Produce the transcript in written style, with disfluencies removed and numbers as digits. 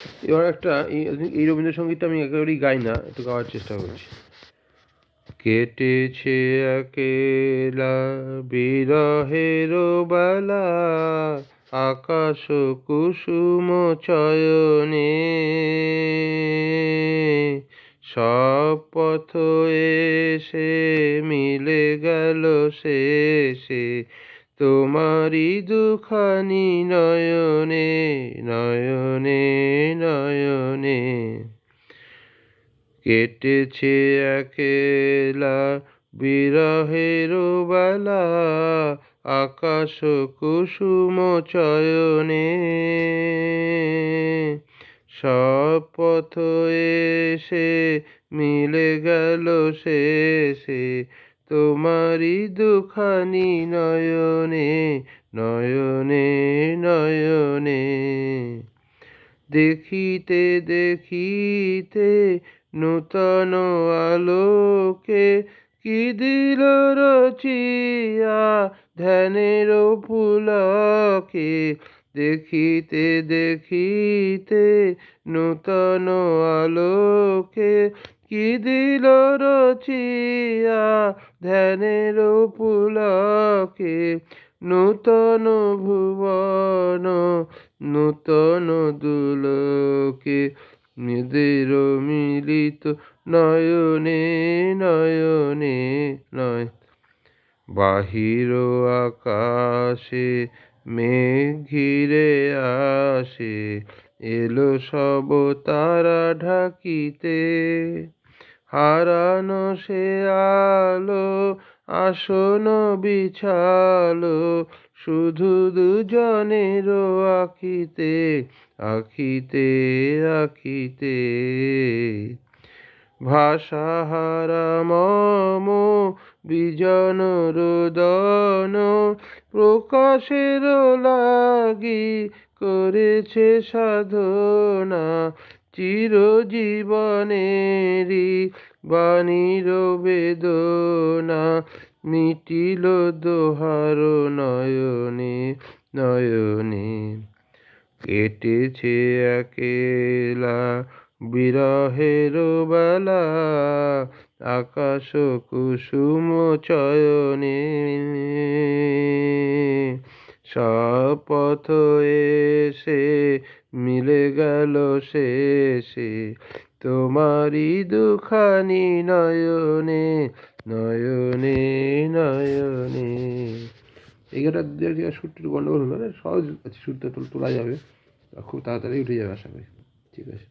এবার একটা এই রবীন্দ্রসঙ্গীতটা আমি একেবারেই গাই না, একটু গাওয়ার চেষ্টা করছি। কেটেছে একেলা বিরহের বেলা, আকাশ কুসুম চয়নে, সব পথ এসে মিলে গেল শেষে তোমারই দুখানি নয়নে, নয়নে নয়নে। কেটেছে একেলা বিরহের বেলা, আকাশ কুসুম চয়নে, সব পথ এসে মিলে গেল শেষে তোমারই দুখানি নয়নে, নয়নে নয়নে। দেখিতে দেখিতে নূতন আলোকে কি দিল রচিয়া ধ্যানের পুলকে। দেখিতে দেখিতে নূতন আলোকে কি দিল রচিয়া ধ্যানের পুলকে। নূতন ভুবন নূতন দুলোকে, নিদের মিলিত নয়নে, নয়নে নয়। বাহির আকাশে মেঘ ঘিরে আসে, এলো সব তারা ঢাকিতে। হারানো সে আলো আসন বিছালো, শুধু দুজনের আখিতে, আখিতে আখিতে। ভাষাহারা মম বিজন রোদন, প্রকাশের লাগি করেছে সাধনা। চিরজীবনেরই বাণীর বেদনা, মিটিল দোহার নয়নে, নয়নে। কেটেছে একেলা বিরহের বেলা, আকাশ কুসুম চয়নে, সব পথ এসে মিলে গেল শেষে তোমারই দুখানি নয়নে, নয়নে নয়নে। এইটা দু এক জায়গায় সুরটা একটু গন্ডগোল হলো, সহজ আছে, সুরটা তোলা যাবে, খুব তাড়াতাড়ি উঠে যাবে আশা করি। ঠিক আছে।